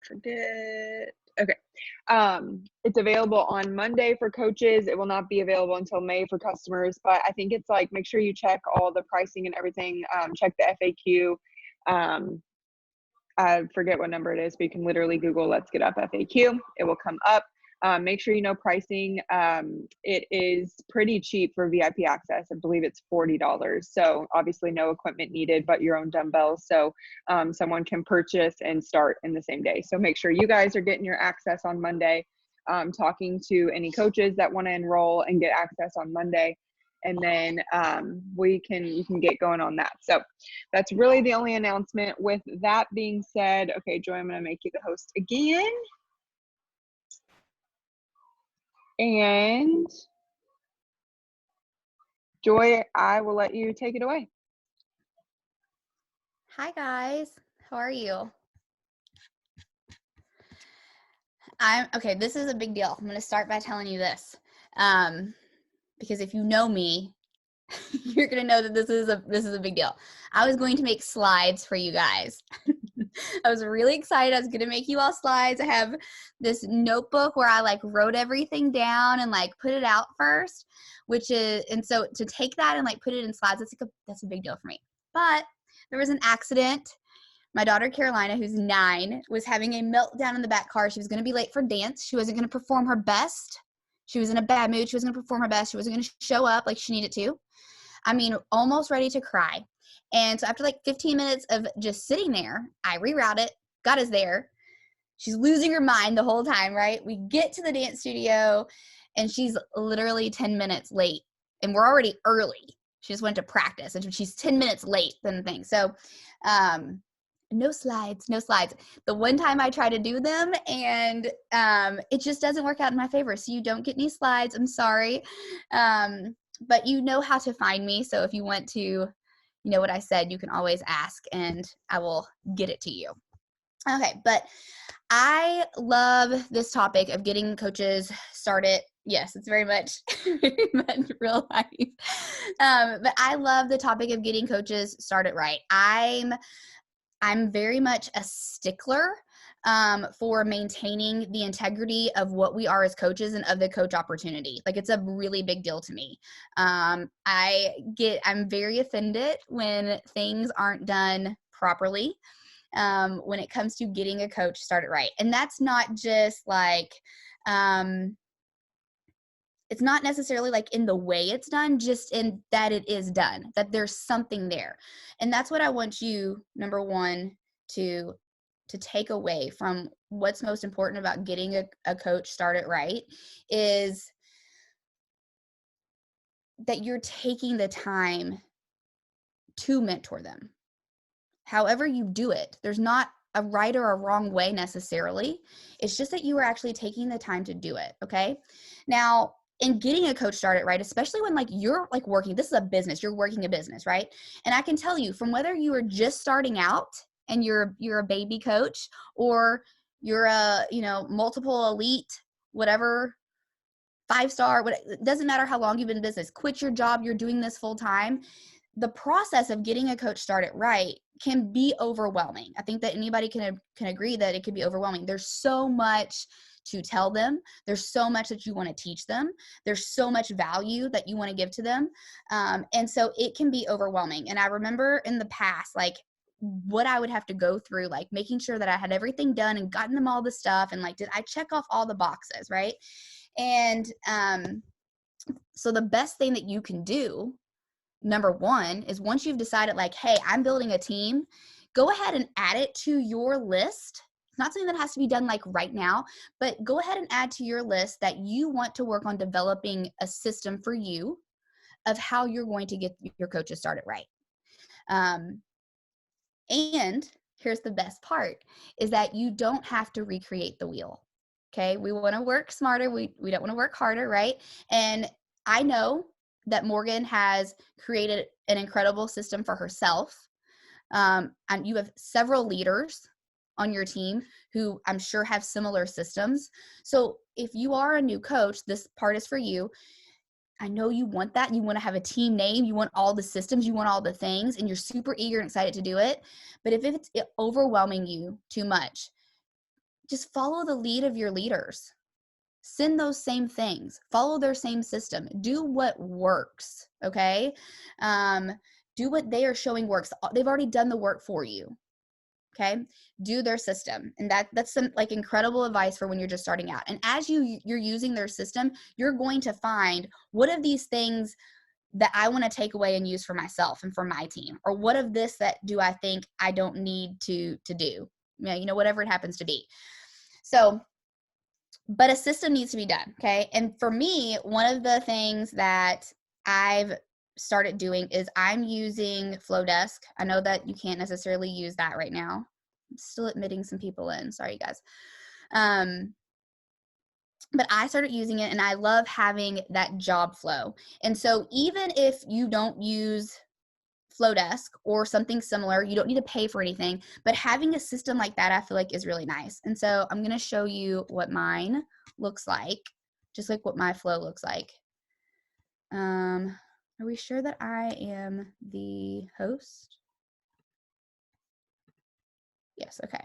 forget. Okay. It's available on Monday for coaches. It will not be available until May for customers, but I think it's like, make sure you check all the pricing and everything. Check the FAQ. I forget what number it is, but you can literally Google "Let's Get Up FAQ." It will come up. Make sure you know pricing. It is pretty cheap for VIP access. I believe it's $40. So obviously no equipment needed, but your own dumbbells. So someone can purchase and start in the same day. So make sure you guys are getting your access on Monday. Talking to any coaches that want to enroll and get access on Monday. And then you can get going on that. So that's really the only announcement. With that being said, okay, Joy, I'm going to make you the host again. And Joy, I will let you take it away. Hi guys, how are you? Okay, this is a big deal. I'm going to start by telling you this. Because if you know me, you're going to know that this is a big deal. I was going to make slides for you guys. I was really excited. I was going to make you all slides. I have this notebook where I like wrote everything down and like put it out first, and so to take that and like put it in slides, that's a big deal for me. But there was an accident. My daughter Carolina, who's 9, was having a meltdown in the back car. She was going to be late for dance. She wasn't going to perform her best. She was in a bad mood. She wasn't going to perform her best. She wasn't going to show up like she needed to. I mean, almost ready to cry. And so after like 15 minutes of just sitting there, I rerouted, got us there. She's losing her mind the whole time, right? We get to the dance studio and she's literally 10 minutes late. And we're already early. She just went to practice and she's 10 minutes late than the thing. So, no slides. The one time I try to do them and it just doesn't work out in my favor. So you don't get any slides. I'm sorry. But you know how to find me. So if you want to, you know what I said, you can always ask and I will get it to you. Okay, but I love this topic of getting coaches started. Yes, it's very much real life. But I love the topic of getting coaches started right. I'm very much a stickler for maintaining the integrity of what we are as coaches and of the coach opportunity. Like, it's a really big deal to me. I'm very offended when things aren't done properly when it comes to getting a coach started right. And that's not just like, it's not necessarily like in the way it's done, just in that it is done, that there's something there. And that's what I want you, number one, to take away from what's most important about getting a coach started right is that you're taking the time to mentor them. However you do it, there's not a right or a wrong way necessarily. It's just that you are actually taking the time to do it, okay? Now, in getting a coach started right, especially when like you're like working, this is a business, you're working a business, right? And I can tell you from whether you are just starting out and you're a baby coach or you're a, multiple elite, whatever, 5-star, it doesn't matter how long you've been in business, quit your job, you're doing this full time. The process of getting a coach started right can be overwhelming. I think that anybody can agree that it can be overwhelming. There's so much to tell them. There's so much that you want to teach them. There's so much value that you want to give to them. And so it can be overwhelming. And I remember in the past, like what I would have to go through, like making sure that I had everything done and gotten them all the stuff. And like, did I check off all the boxes, right? And so the best thing that you can do, number one, is once you've decided like, hey, I'm building a team, go ahead and add it to your list. It's not something that has to be done like right now, but go ahead and add to your list that you want to work on developing a system for you of how you're going to get your coaches started right. And here's the best part, is that you don't have to recreate the wheel. Okay, we want to work smarter. We don't want to work harder, right? And I know that Morgan has created an incredible system for herself. And you have several leaders on your team who I'm sure have similar systems. So if you are a new coach, this part is for you. I know you want that. You want to have a team name. You want all the systems. You want all the things, and you're super eager and excited to do it. But if it's overwhelming you too much, just follow the lead of your leaders. Send those same things, follow their same system, do what works. Okay. Do what they are showing works. They've already done the work for you. Okay. Do their system. And that's some like incredible advice for when you're just starting out. And as you're using their system, you're going to find what of these things that I want to take away and use for myself and for my team, or what of this that do I think I don't need to do, you know, whatever it happens to be. So, but a system needs to be done. Okay. And for me, one of the things that I've started doing is I'm using Flowdesk. I know that you can't necessarily use that right now. I'm still admitting some people in. Sorry, guys. But I started using it and I love having that job flow. And so even if you don't use Flowdesk or something similar, you don't need to pay for anything, but having a system like that, I feel like is really nice. And so I'm going to show you what mine looks like, just like what my flow looks like. Are we sure that I am the host? Yes, okay.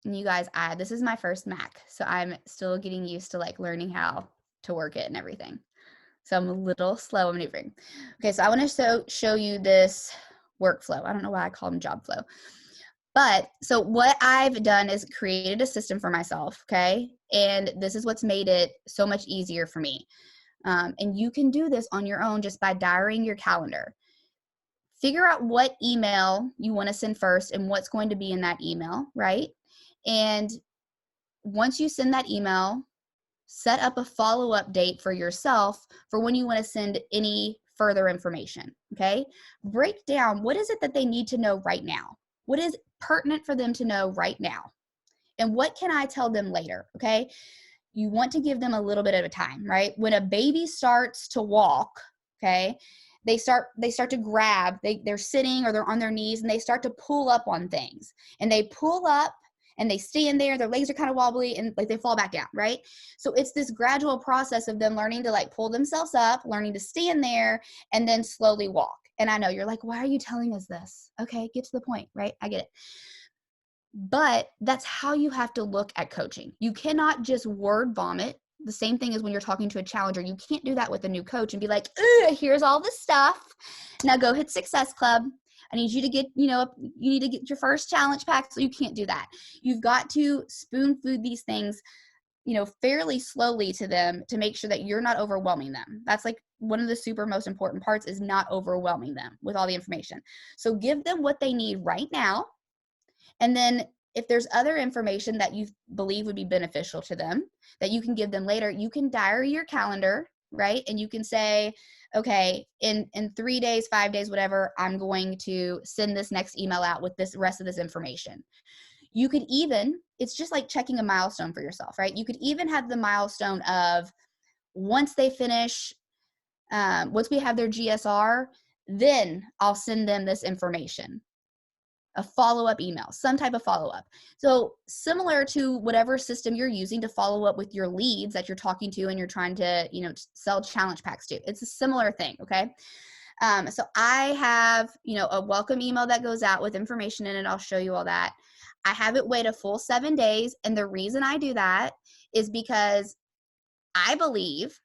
And you guys, this is my first Mac, so I'm still getting used to like learning how to work it and everything. So I'm a little slow on maneuvering. Okay, so I want to show you this workflow. I don't know why I call them job flow. But so what I've done is created a system for myself, okay? And this is what's made it so much easier for me. And you can do this on your own just by diarying your calendar. Figure out what email you want to send first and what's going to be in that email, right? And once you send that email, set up a follow-up date for yourself for when you want to send any further information, okay? Break down what is it that they need to know right now? What is pertinent for them to know right now? And what can I tell them later, okay? You want to give them a little bit of a time, right? When a baby starts to walk, okay, they start to grab, they're sitting or they're on their knees and they start to pull up on things. And they pull up and they stand there, their legs are kind of wobbly and like they fall back down, right? So it's this gradual process of them learning to like pull themselves up, learning to stand there, and then slowly walk. And I know you're like, why are you telling us this? Okay, get to the point, right? I get it. But that's how you have to look at coaching. You cannot just word vomit. The same thing as when you're talking to a challenger. You can't do that with a new coach and be like, here's all the stuff. Now go hit Success Club. I need you to get, you need to get your first challenge pack. So you can't do that. You've got to spoon feed these things, fairly slowly to them to make sure that you're not overwhelming them. That's like one of the super most important parts is not overwhelming them with all the information. So give them what they need right now. And then if there's other information that you believe would be beneficial to them that you can give them later, you can diary your calendar, right? And you can say, okay, in 3 days, 5 days, whatever, I'm going to send this next email out with this rest of this information. You could even, it's just like checking a milestone for yourself, right? You could even have the milestone of once they finish, once we have their GSR, then I'll send them this information. A follow-up email, some type of follow-up. So similar to whatever system you're using to follow up with your leads that you're talking to and you're trying to, sell challenge packs to. It's a similar thing, okay? So I have, a welcome email that goes out with information in it. I'll show you all that. I have it wait a full 7 days. And the reason I do that is because I believe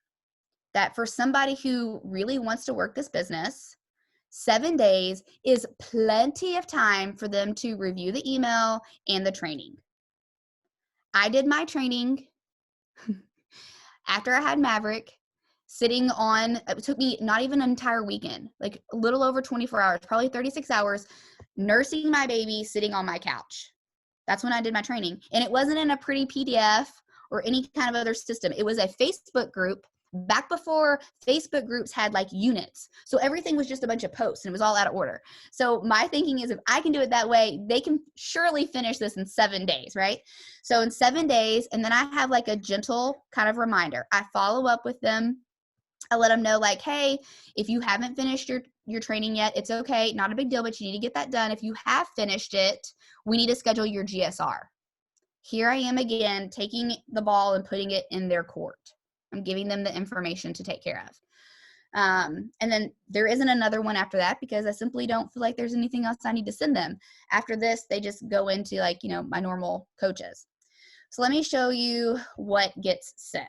that for somebody who really wants to work this business, 7 days is plenty of time for them to review the email and the training. I did my training after I had Maverick it took me not even an entire weekend, like a little over 24 hours, probably 36 hours, nursing my baby sitting on my couch. That's when I did my training. And it wasn't in a pretty PDF or any kind of other system. It was a Facebook group back before Facebook groups had like units. So everything was just a bunch of posts and it was all out of order. So my thinking is if I can do it that way, they can surely finish this in 7 days, right? So in 7 days, and then I have like a gentle kind of reminder. I follow up with them. I let them know like, hey, if you haven't finished your training yet, it's okay. Not a big deal, but you need to get that done. If you have finished it, we need to schedule your GSR. Here I am again, taking the ball and putting it in their court. I'm giving them the information to take care of. And then there isn't another one after that because I simply don't feel like there's anything else I need to send them. After this, they just go into like, you know, my normal coaches. So let me show you what gets sent.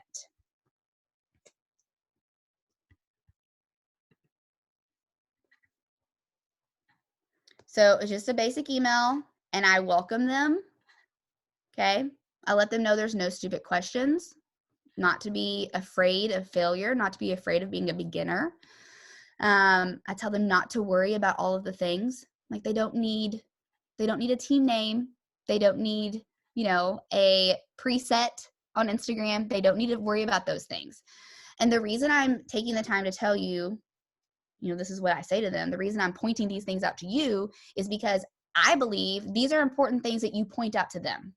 So it's just a basic email and I welcome them. Okay. I let them know there's no stupid questions, not to be afraid of failure, not to be afraid of being a beginner. I tell them not to worry about all of the things. Like they don't need a team name. They don't need, you know, a preset on Instagram. They don't need to worry about those things. And the reason I'm taking the time to tell you, you know, this is what I say to them. The reason I'm pointing these things out to you is because I believe these are important things that you point out to them.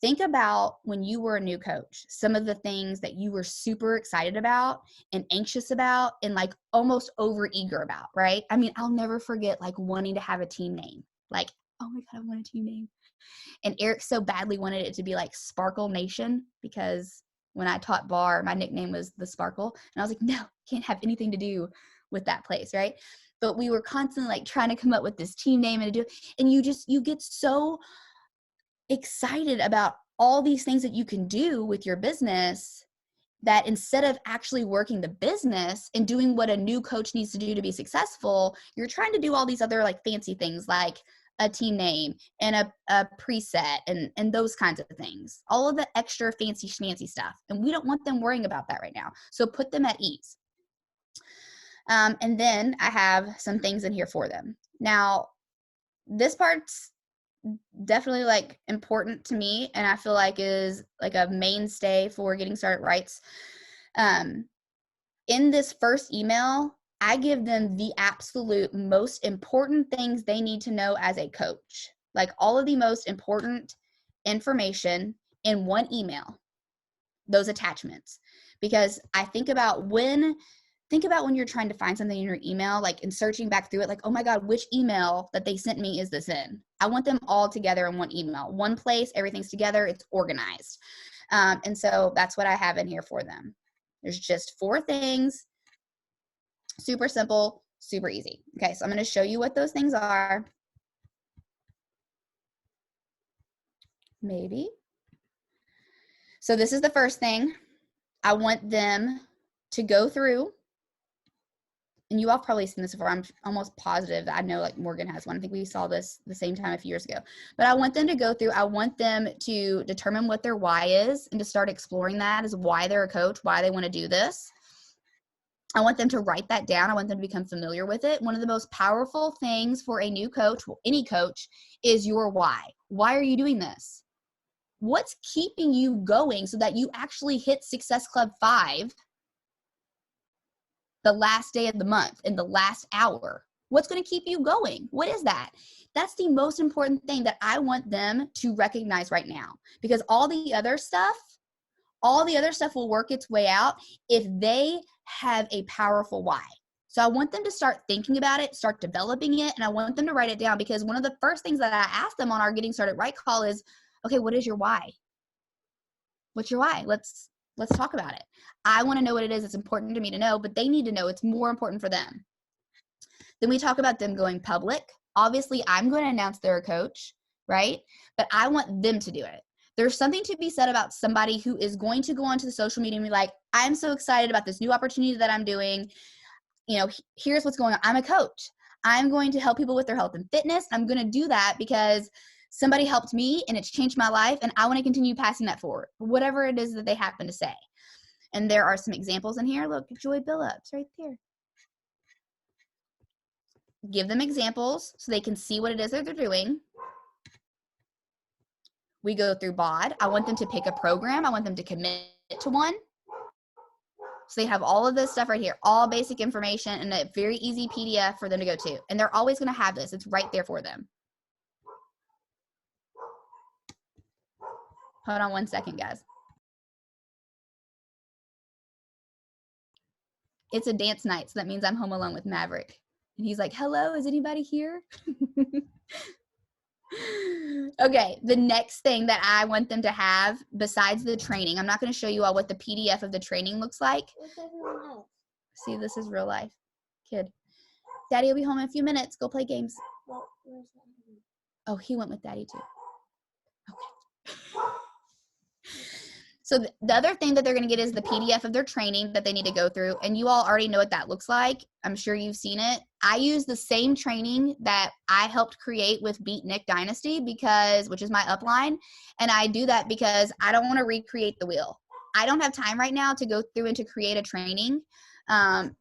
Think about when you were a new coach, some of the things that you were super excited about and anxious about and like almost overeager about, right? I mean, I'll never forget like wanting to have a team name. Like, oh my God, I want a team name. And Eric so badly wanted it to be like Sparkle Nation because when I taught bar, my nickname was the Sparkle. And I was like, no, can't have anything to do with that place, right? But we were constantly like trying to come up with this team name and you get so excited about all these things that you can do with your business that instead of actually working the business and doing what a new coach needs to do to be successful, you're trying to do all these other like fancy things like a team name and a preset and those kinds of things, all of the extra fancy schmancy stuff. And we don't want them worrying about that right now. So put them at ease. And then I have some things in here for them. Now, this part's definitely like important to me and I feel like is like a mainstay for getting started rights. In this first email, I give them the absolute most important things they need to know as a coach, like all of the most important information in one email, those attachments, because I think about when you're trying to find something in your email, like in searching back through it, like, oh my God, which email that they sent me is this in? I want them all together in one email, one place, everything's together, it's organized. And so that's what I have in here for them. There's just 4 things, super simple, super easy. Okay, so I'm going to show you what those things are. Maybe. So this is the first thing. I want them to go through, and you all probably seen this before. I'm almost positive that I know like Morgan has one. I think we saw this the same time a few years ago. But I want them to go through, I want them to determine what their why is and to start exploring that as why they're a coach, why they want to do this. I want them to write that down. I want them to become familiar with it. One of the most powerful things for a new coach, well, any coach, is your why. Why are you doing this? What's keeping you going so that you actually hit Success Club 5 the last day of the month in the last hour? What's going to keep you going? What is that? That's the most important thing that I want them to recognize right now, because all the other stuff will work its way out if they have a powerful why. So I want them to start thinking about it, start developing it, and I want them to write it down, because one of the first things that I ask them on our Getting Started Right call is, okay, what is your why? What's your why? Let's talk about it. I want to know what it is. It's important to me to know, but they need to know. It's more important for them. Then we talk about them going public. Obviously, I'm going to announce they're a coach, right? But I want them to do it. There's something to be said about somebody who is going to go onto the social media and be like, I'm so excited about this new opportunity that I'm doing. You know, here's what's going on. I'm a coach. I'm going to help people with their health and fitness. I'm going to do that because somebody helped me and it's changed my life, and I want to continue passing that forward, whatever it is that they happen to say. And there are some examples in here. Look, Joy Billups right there. Give them examples so they can see what it is that they're doing. We go through BOD. I want them to pick a program. I want them to commit to one. So they have all of this stuff right here, all basic information and a very easy PDF for them to go to. And they're always going to have this. It's right there for them. Hold on one second, guys. It's a dance night, so that means I'm home alone with Maverick. And he's like, hello, is anybody here? Okay, the next thing that I want them to have besides the training, I'm not going to show you all what the PDF of the training looks like. What's everyone else? See, this is real life. Kid. Daddy will be home in a few minutes. Go play games. Well, where's that? Oh, he went with Daddy too. Okay. So the other thing that they're going to get is the PDF of their training that they need to go through. And you all already know what that looks like. I'm sure you've seen it. I use the same training that I helped create with Beat Nick Dynasty which is my upline. And I do that because I don't want to recreate the wheel. I don't have time right now to go through and to create a training.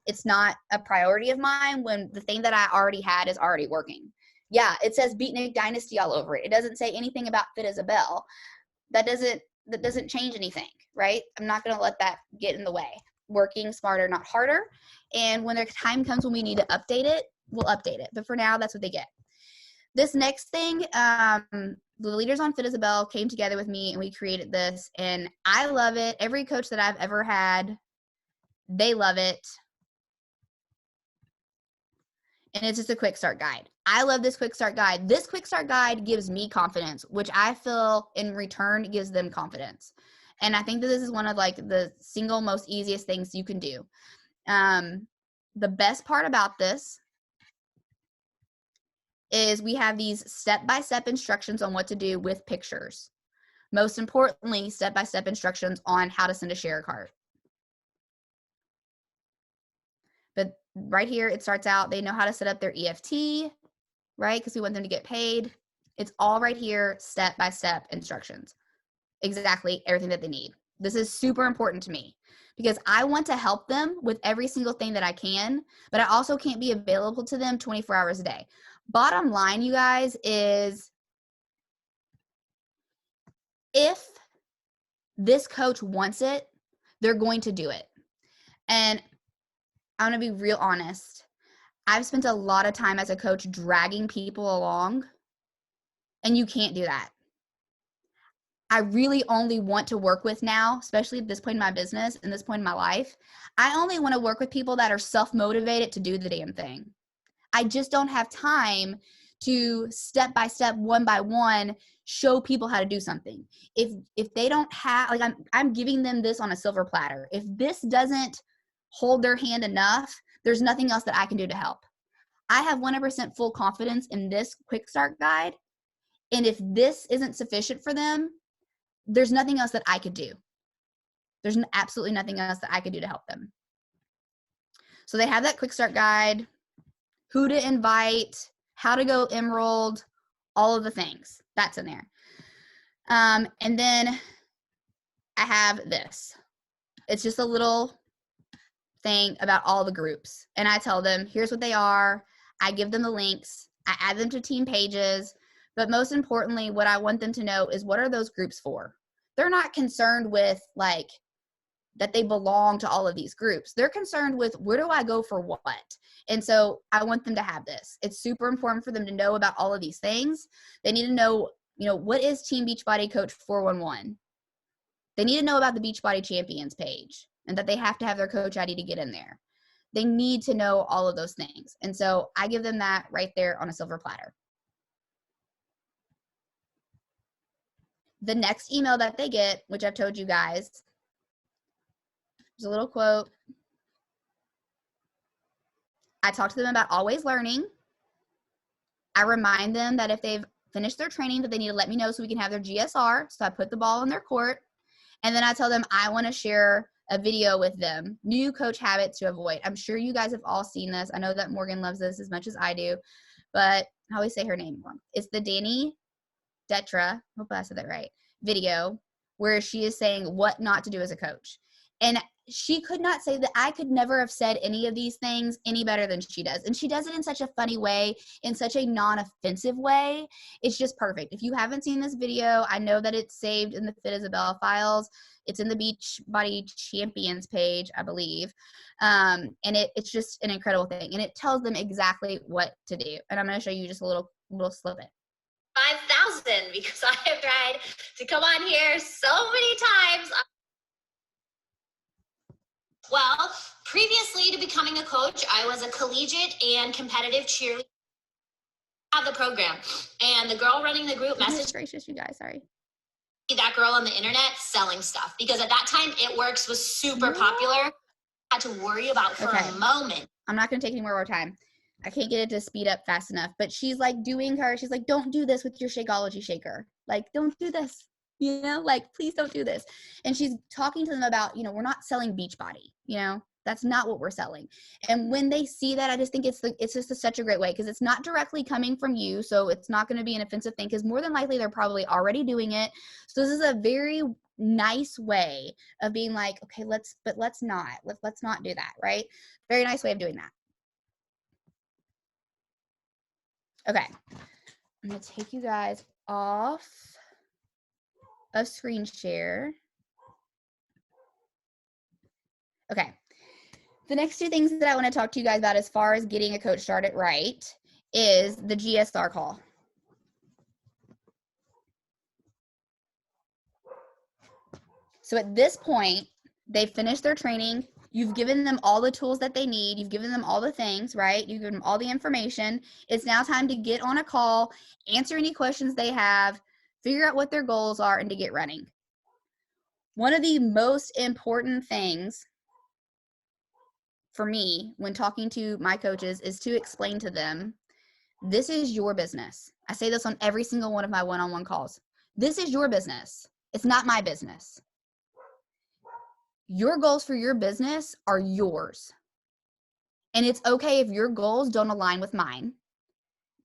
It's not a priority of mine when the thing that I already had is already working. Yeah, it says Beat Nick Dynasty all over it. It doesn't say anything about Fit as a Bell. That doesn't change anything, right? I'm not going to let that get in the way. Working smarter, not harder. And when the time comes when we need to update it, we'll update it. But for now, that's what they get. This next thing, the leaders on Fit as a Bell came together with me and we created this. And I love it. Every coach that I've ever had, they love it. And it's just a quick start guide. I love this quick start guide. This quick start guide gives me confidence, which I feel in return gives them confidence. And I think that this is one of like the single most easiest things you can do. The best part about this is we have these step-by-step instructions on what to do with pictures. Most importantly, step-by-step instructions on how to send a share card. But right here, it starts out, they know how to set up their EFT, right? Because we want them to get paid. It's all right here, step-by-step instructions. Exactly everything that they need. This is super important to me because I want to help them with every single thing that I can, but I also can't be available to them 24 hours a day. Bottom line, you guys, is if this coach wants it, they're going to do it. And I'm going to be real honest. I've spent a lot of time as a coach dragging people along, and you can't do that. I really only want to work with now, especially at this point in my business and this point in my life, I only want to work with people that are self-motivated to do the damn thing. I just don't have time to step by step, one by one, show people how to do something. If they don't have, like I'm giving them this on a silver platter. If this doesn't hold their hand enough, there's nothing else that I can do to help. I have 100% full confidence in this quick start guide. And if this isn't sufficient for them, there's nothing else that I could do. There's absolutely nothing else that I could do to help them. So they have that quick start guide, who to invite, how to go Emerald, all of the things. That's in there. And then I have this. It's just a little thing about all the groups. And I tell them, here's what they are. I give them the links. I add them to team pages. But most importantly, what I want them to know is what are those groups for? They're not concerned with like that they belong to all of these groups. They're concerned with where do I go for what? And so I want them to have this. It's super important for them to know about all of these things. They need to know, what is Team Beachbody Coach 411? They need to know about the Beachbody Champions page and that they have to have their coach ID to get in there. They need to know all of those things. And so I give them that right there on a silver platter. The next email that they get, which I've told you guys, there's a little quote. I talk to them about always learning. I remind them that if they've finished their training, that they need to let me know so we can have their GSR. So I put the ball in their court. And then I tell them I want to share a video with them. New coach habits to avoid. I'm sure you guys have all seen this. I know that Morgan loves this as much as I do. But I always say her name wrong. It's the Danny Detra, hope I said that right, video where she is saying what not to do as a coach. And she could not say that. I could never have said any of these things any better than she does. And she does it in such a funny way, in such a non-offensive way. It's just perfect. If you haven't seen this video, I know that it's saved in the Fit as a Bell files. It's in the Beachbody Champions page, I believe. And it's just an incredible thing. And it tells them exactly what to do. And I'm going to show you just a little snippet. 5,000 because I have tried to come on here so many times. Well, previously to becoming a coach, I was a collegiate and competitive cheerleader of the program. And the girl running the group messaged gracious, you guys, sorry. that girl on the internet selling stuff because at that time It Works was super popular. had to worry about for a moment. I'm not going to take any more of our time. I can't get it to speed up fast enough, but she's like she's like, don't do this with your Shakeology shaker. Like, don't do this, you know, like, please don't do this. And she's talking to them about, you know, we're not selling Beachbody, you know, that's not what we're selling. And when they see that, I just think it's just such a great way, because it's not directly coming from you. So it's not going to be an offensive thing, because more than likely they're probably already doing it. So this is a very nice way of being like, okay, let's not do that. Right. Very nice way of doing that. Okay, I'm going to take you guys off of screen share. Okay, the next two things that I want to talk to you guys about as far as getting a coach started right is the GSR call. So at this point, they've finished their training. You've given them all the tools that they need. You've given them all the things, right? You've given them all the information. It's now time to get on a call, answer any questions they have, figure out what their goals are, and to get running. One of the most important things for me when talking to my coaches is to explain to them, this is your business. I say this on every single one of my one-on-one calls. This is your business. It's not my business. Your goals for your business are yours. And it's okay if your goals don't align with mine.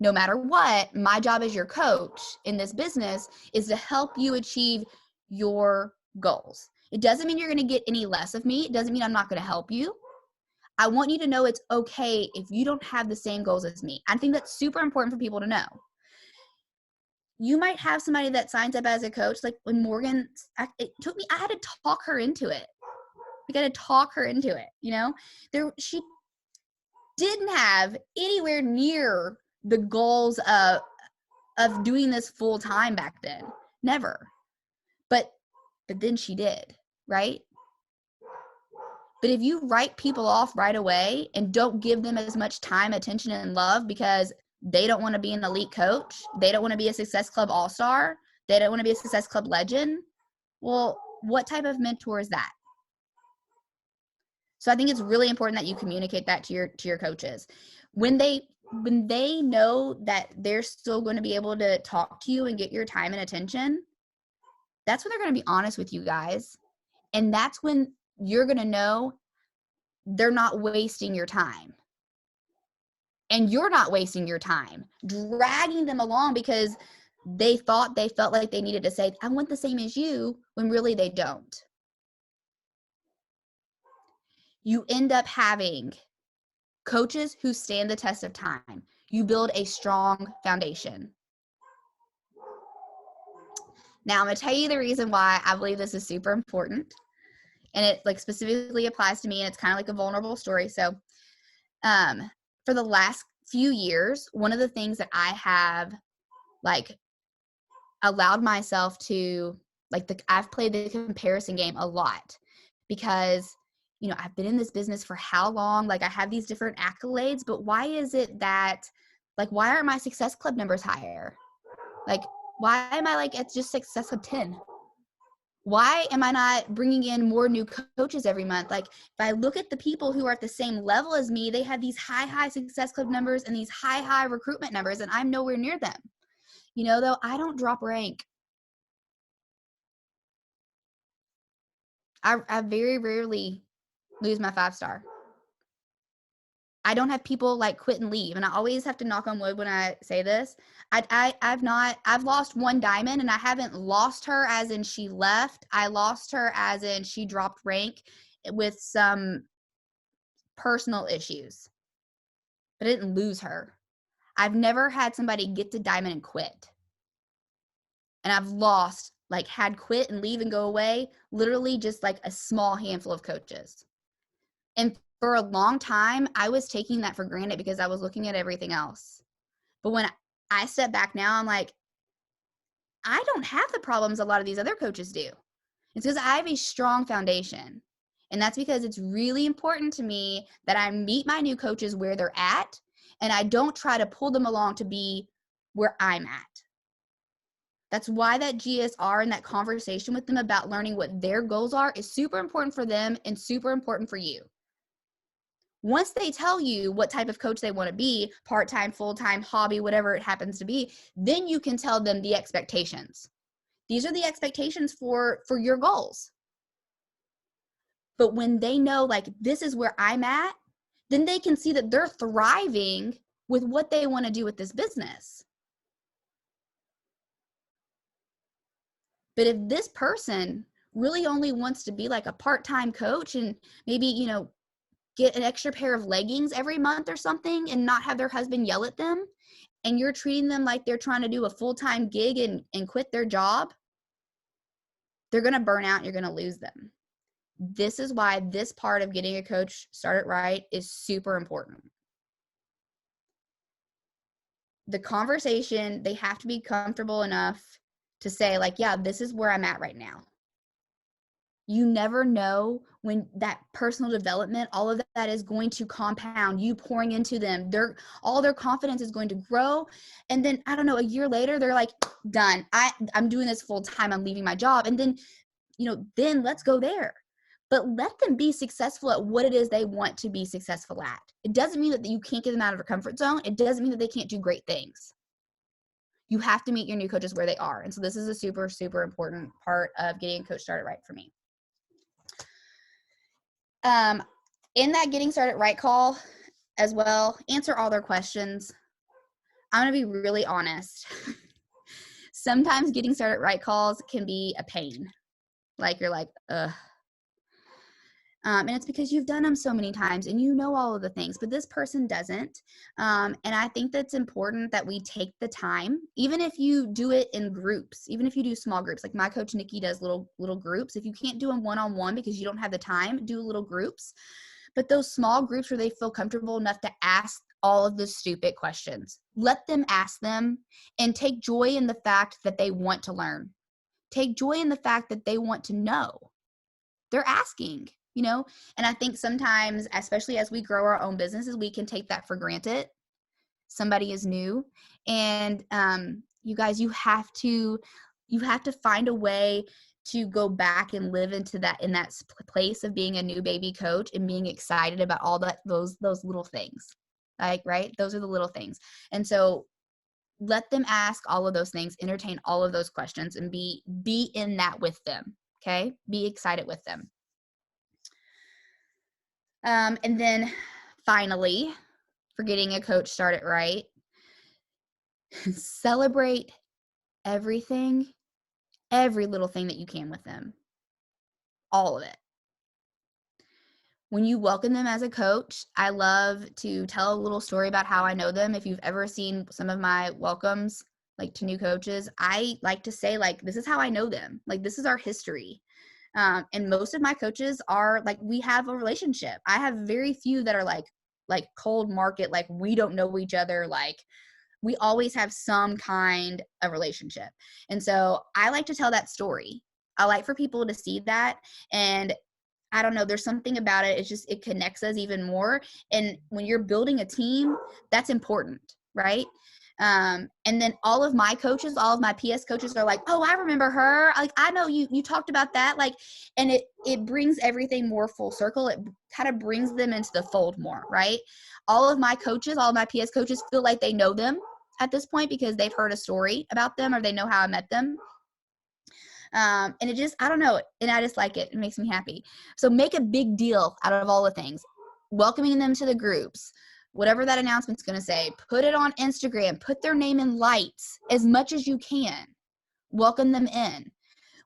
No matter what, my job as your coach in this business is to help you achieve your goals. It doesn't mean you're going to get any less of me. It doesn't mean I'm not going to help you. I want you to know it's okay if you don't have the same goals as me. I think that's super important for people to know. You might have somebody that signs up as a coach, like when Morgan, I had to talk her into it. We got to talk her into it, you know? She didn't have anywhere near the goals of doing this full time back then. Never. But then she did, right? But if you write people off right away and don't give them as much time, attention, and love because they don't want to be an elite coach, they don't want to be a Success Club all-star, they don't want to be a Success Club legend, well, what type of mentor is that? So I think it's really important that you communicate that to your coaches. When they know that they're still going to be able to talk to you and get your time and attention, that's when they're going to be honest with you guys. And that's when you're going to know they're not wasting your time. And you're not wasting your time dragging them along because they felt like they needed to say, I want the same as you, when really they don't. You end up having coaches who stand the test of time. You build a strong foundation. Now, I'm going to tell you the reason why I believe this is super important. And it like specifically applies to me, and it's kind of like a vulnerable story. So for the last few years, one of the things that I have like allowed myself to I've played the comparison game a lot because, you know, I've been in this business for how long? Like, I have these different accolades, but why is it that, like, why aren't my Success Club numbers higher? Like, why am I like at just Success Club 10? Why am I not bringing in more new coaches every month? Like, if I look at the people who are at the same level as me, they have these high Success Club numbers and these high recruitment numbers, and I'm nowhere near them. You know, though, I don't drop rank. I very rarely lose my 5-star. I don't have people like quit and leave. And I always have to knock on wood when I say this. I've lost one diamond, and I haven't lost her as in she left. I lost her as in she dropped rank with some personal issues, but I didn't lose her. I've never had somebody get to diamond and quit. And I've lost, like, had quit and leave and go away, literally just like a small handful of coaches. And for a long time, I was taking that for granted because I was looking at everything else. But when I step back now, I'm like, I don't have the problems a lot of these other coaches do. It's because I have a strong foundation. And that's because it's really important to me that I meet my new coaches where they're at, and I don't try to pull them along to be where I'm at. That's why that GSR and that conversation with them about learning what their goals are is super important for them and super important for you. Once they tell you what type of coach they want to be, part-time, full-time, hobby, whatever it happens to be, then you can tell them the expectations. These are the expectations for your goals. But when they know, like, this is where I'm at, then they can see that they're thriving with what they want to do with this business. But if this person really only wants to be like a part-time coach and maybe, you know, get an extra pair of leggings every month or something and not have their husband yell at them, and you're treating them like they're trying to do a full-time gig and quit their job, they're going to burn out and you're going to lose them. This is why this part of getting a coach started right is super important. The conversation, they have to be comfortable enough to say, like, yeah, this is where I'm at right now. You never know when that personal development, all of that is going to compound, you pouring into them. All their confidence is going to grow. And then, I don't know, a year later, they're like, done. I'm doing this full time. I'm leaving my job. And then, you know, then let's go there. But let them be successful at what it is they want to be successful at. It doesn't mean that you can't get them out of their comfort zone. It doesn't mean that they can't do great things. You have to meet your new coaches where they are. And so this is a super, super important part of getting a coach started right for me. In that getting started right call as well, answer all their questions. I'm going to be really honest. Sometimes getting started right calls can be a pain. Like, you're like, ugh. And it's because you've done them so many times and you know all of the things, but this person doesn't. And I think that's important that we take the time, even if you do it in groups, even if you do small groups. Like my coach, Nikki, does little groups. If you can't do them one-on-one because you don't have the time, do little groups. But those small groups where they feel comfortable enough to ask all of the stupid questions, let them ask them and take joy in the fact that they want to learn. Take joy in the fact that they want to know. They're asking. You know, and I think sometimes, especially as we grow our own businesses, we can take that for granted. Somebody is new, and you guys, you have to find a way to go back and live into that, in that place of being a new baby coach and being excited about all those little things. Like, right? Those are the little things. And so let them ask all of those things, entertain all of those questions, and be in that with them. Okay? Be excited with them. And then finally, for getting a coach started right, celebrate everything, every little thing that you can with them. All of it. When you welcome them as a coach, I love to tell a little story about how I know them. If you've ever seen some of my welcomes, like to new coaches, I like to say, like, this is how I know them. Like, this is our history. And most of my coaches are like, we have a relationship. I have very few that are like cold market, like we don't know each other. Like, we always have some kind of relationship. And so I like to tell that story. I like for people to see that. And I don't know, there's something about it. It's just, it connects us even more. And when you're building a team, that's important, right? And then all of my coaches, all of my PS coaches are like, oh, I remember her. Like, I know you talked about that. Like, and it brings everything more full circle. It kind of brings them into the fold more, right? All of my coaches, all of my PS coaches feel like they know them at this point because they've heard a story about them or they know how I met them. And it just, I don't know. And I just like it. It makes me happy. So make a big deal out of all the things. Welcoming them to the groups. Whatever that announcement's going to say, put it on Instagram, put their name in lights as much as you can. Welcome them in.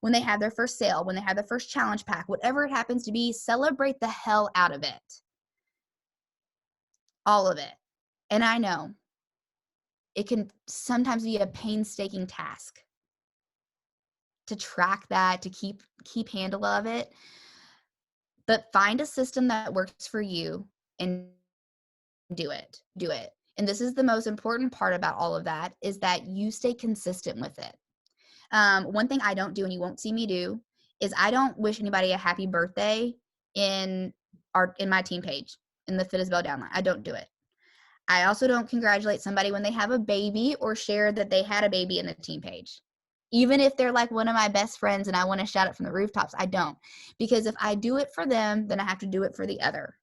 When they have their first sale, when they have their first challenge pack, whatever it happens to be, celebrate the hell out of it. All of it. And I know it can sometimes be a painstaking task to track that, to keep handle of it. But find a system that works for you and do it. And this is the most important part about all of that, is that you stay consistent with it. One thing I don't do, and you won't see me do, is I don't wish anybody a happy birthday in my team page, in the Fit as Bell downline. I don't do it. I also don't congratulate somebody when they have a baby or share that they had a baby in the team page. Even if they're like one of my best friends and I want to shout it from the rooftops, I don't. Because if I do it for them, then I have to do it for the other.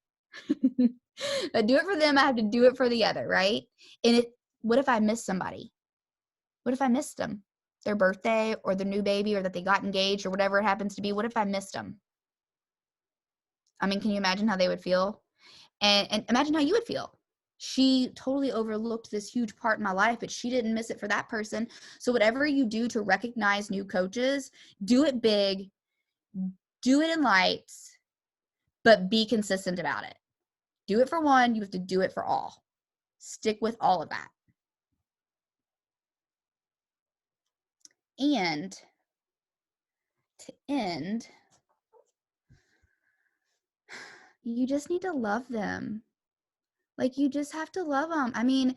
If I do it for them, I have to do it for the other, right? And what if I miss somebody? What if I missed them? Their birthday or their new baby or that they got engaged or whatever it happens to be. What if I missed them? I mean, can you imagine how they would feel? And imagine how you would feel. She totally overlooked this huge part in my life, but she didn't miss it for that person. So whatever you do to recognize new coaches, do it big, do it in lights, but be consistent about it. Do it for one, you have to do it for all. Stick with all of that. And to end, you just need to love them. Like, you just have to love them. I mean,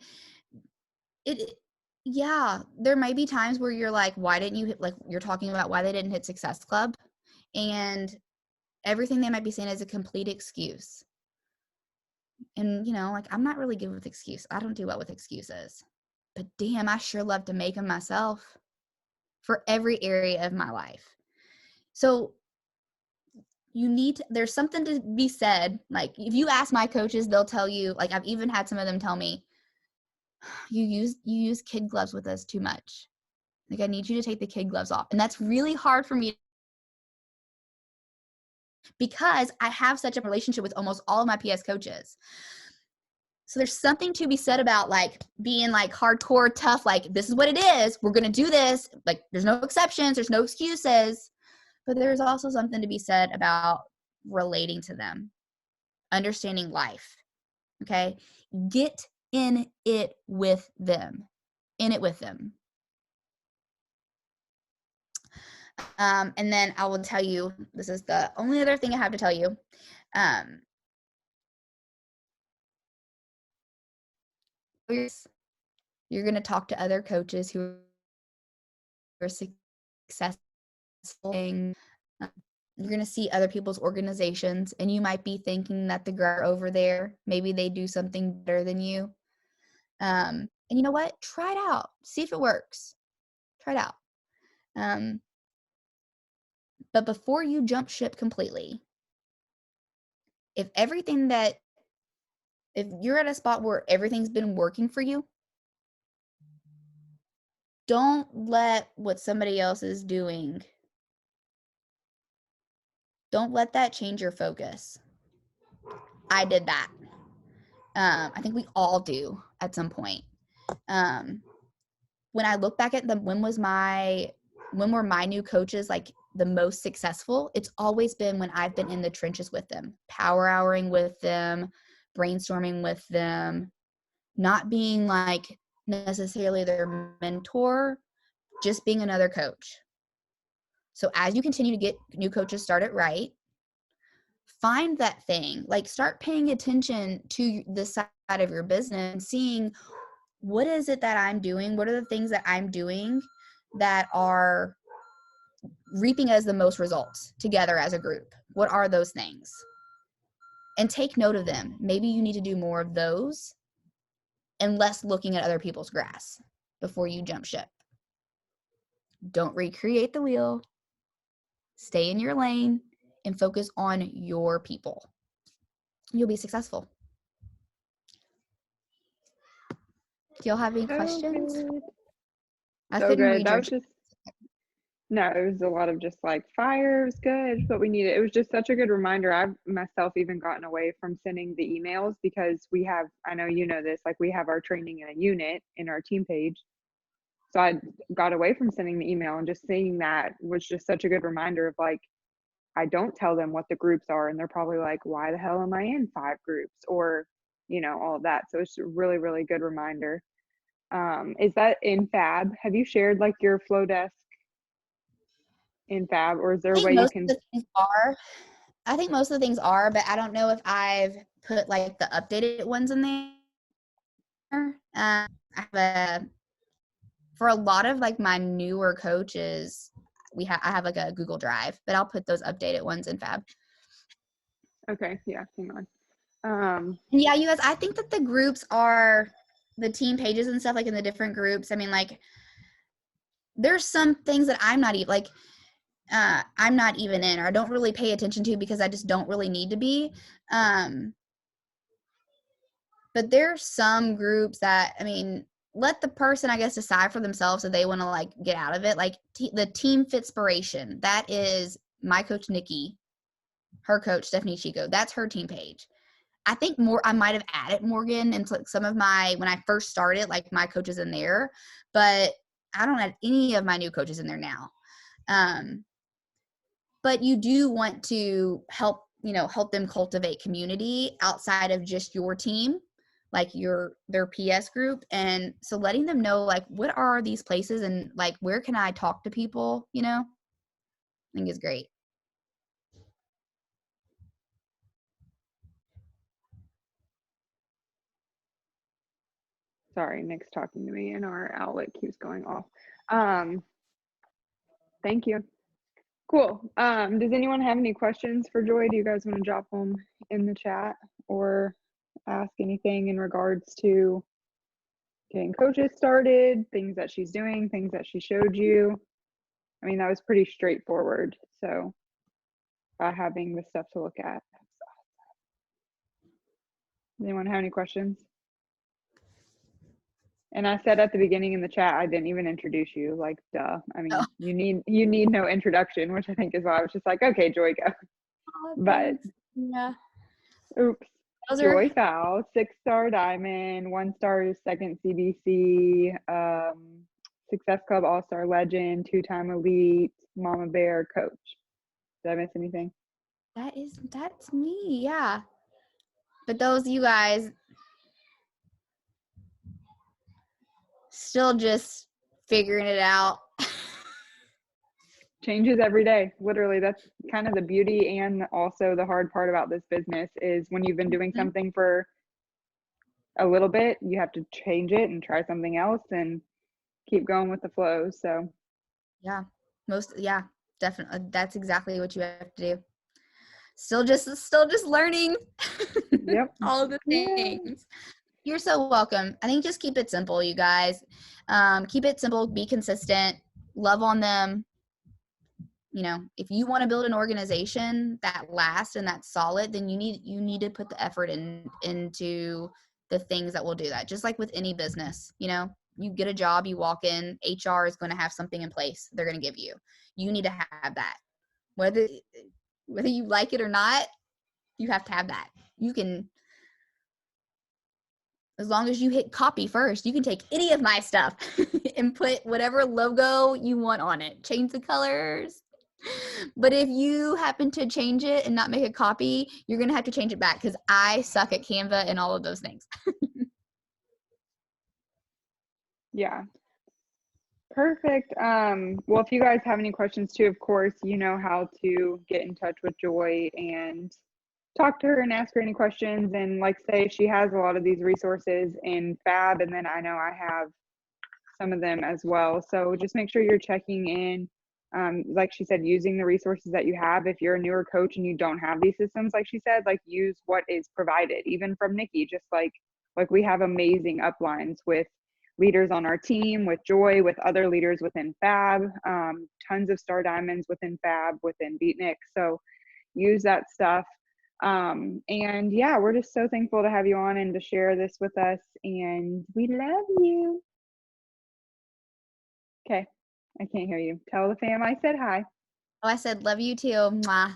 yeah, there might be times where you're like, why didn't you hit, like you're talking about why they didn't hit Success Club, and everything they might be saying is a complete excuse. And, like, I'm not really good with excuses. I don't do well with excuses. But damn, I sure love to make them myself for every area of my life. So there's something to be said. Like, if you ask my coaches, they'll tell you, like, I've even had some of them tell me, you use kid gloves with us too much. Like, I need you to take the kid gloves off. And that's really hard for me because I have such a relationship with almost all of my PS coaches. So there's something to be said about, like, being, like, hardcore tough, like, this is what it is. We're going to do this. Like, there's no exceptions. There's no excuses. But there's also something to be said about relating to them, understanding life, okay? Get in it with them. In it with them. And then I will tell you, this is the only other thing I have to tell you. You're going to talk to other coaches who are successful. You're going to see other people's organizations, and you might be thinking that the girl over there, maybe they do something better than you. And you know what? Try it out. See if it works. Try it out. But before you jump ship completely, if you're at a spot where everything's been working for you, don't let what somebody else is doing, don't let that change your focus. I did that. I think we all do at some point. When I look back at when were my new coaches like the most successful, it's always been when I've been in the trenches with them, power houring with them, brainstorming with them, not being like necessarily their mentor, just being another coach. So as you continue to get new coaches started right, find that thing, like start paying attention to the side of your business and seeing what is it that I'm doing? What are the things that I'm doing that are reaping as the most results together as a group? What are those things? And take note of them. Maybe you need to do more of those and less looking at other people's grass before you jump ship. Don't recreate the wheel. Stay in your lane and focus on your people. You'll be successful. Do y'all have any questions? Good. I So couldn't good. read That your was just, no, it was a lot of just like fire. It was good, but we needed. It was just such a good reminder. I've myself even gotten away from sending the emails because we have, I know you know this, like we have our training in a unit in our team page. So I got away from sending the email, and just seeing that was just such a good reminder of like, I don't tell them what the groups are, and they're probably like, why the hell am I in 5 groups, or all of that. So it's a really, really good reminder. Is that in Fab? Have you shared like your flow desk in Fab, or is there I a think way you most can? of the things are. I think most of the things are, but I don't know if I've put like the updated ones in there. I have for a lot of like my newer coaches, I have like a Google Drive, but I'll put those updated ones in Fab. Okay, yeah, hang on. Yeah, you guys, I think that the groups are the team pages and stuff, like in the different groups. I mean, like there's some things that I'm not even like I'm not even in, or I don't really pay attention to because I just don't really need to be. But there's some groups that, I mean, let the person, I guess, decide for themselves if they want to like get out of it. Like the Team Fitspiration, that is my coach Nikki, her coach Stephanie Chico. That's her team page. I think I might have added Morgan into some of my, when I first started, like my coaches in there, but I don't have any of my new coaches in there now. But you do want to help them cultivate community outside of just your team, like their PS group. And so letting them know, like, what are these places and like, where can I talk to people, I think is great. Sorry, Nick's talking to me and our outlet keeps going off. Thank you. Cool. Does anyone have any questions for Joy? Do you guys want to drop them in the chat or ask anything in regards to getting coaches started, things that she's doing, things that she showed you? I mean, that was pretty straightforward. So having the stuff to look at. Does anyone have any questions? And I said at the beginning in the chat, I didn't even introduce you. Like, duh. I mean, you need no introduction, which I think is why I was just like, okay, Joy, go. But yeah. Oops. Those Joy Fowl, 6-star diamond, 1-star second CBC, Success Club All-Star Legend, 2-time elite, Mama Bear coach. Did I miss anything? That's me, yeah. But those you guys still just figuring it out. Changes every day. Literally, that's kind of the beauty and also the hard part about this business is when you've been doing something for a little bit, you have to change it and try something else and keep going with the flow. So yeah, definitely. That's exactly what you have to do. Still just learning. Yep. All the things. Yeah. You're so welcome. I think just keep it simple, you guys. Keep it simple, be consistent, love on them. If you want to build an organization that lasts and that's solid, then you need to put the effort into the things that will do that. Just like with any business, you get a job, you walk in, HR is going to have something in place they're going to give you. You need to have that. Whether you like it or not, you have to have that. You can, as long as you hit copy first, you can take any of my stuff and put whatever logo you want on it. Change the colors. But if you happen to change it and not make a copy, you're going to have to change it back because I suck at Canva and all of those things. Yeah. Perfect. Well, if you guys have any questions too, of course, you know how to get in touch with Joy and talk to her and ask her any questions. And like say, she has a lot of these resources in Fab, and then I know I have some of them as well. So just make sure you're checking in. Like she said, using the resources that you have. If you're a newer coach and you don't have these systems, like she said, like use what is provided, even from Nikki, just like we have amazing uplines with leaders on our team, with Joy, with other leaders within Fab, tons of star diamonds within Fab, within Beatnik. So use that stuff. And yeah, we're just so thankful to have you on and to share this with us. And we love you. Okay. I can't hear you. Tell the fam I said hi. Oh, I said love you too. Mwah.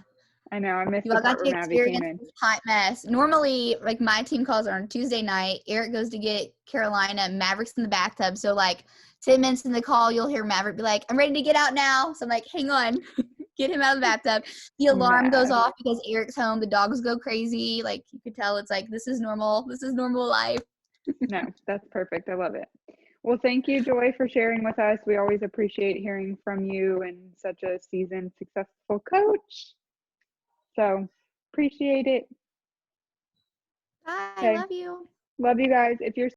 I know, I missed You all the part got to where Mavi came in. experience this hot mess. Normally, like my team calls are on Tuesday night. Eric goes to get Carolina. Maverick's in the bathtub. So like 10 minutes in the call, you'll hear Maverick be like, I'm ready to get out now. So I'm like, hang on, get him out of the bathtub. The alarm goes off because Eric's home. The dogs go crazy. Like you could tell it's like, this is normal. This is normal life. No, that's perfect. I love it. Well, thank you, Joy, for sharing with us. We always appreciate hearing from you and such a seasoned, successful coach. So appreciate it. Bye. Okay. Love you. Love you guys. If you're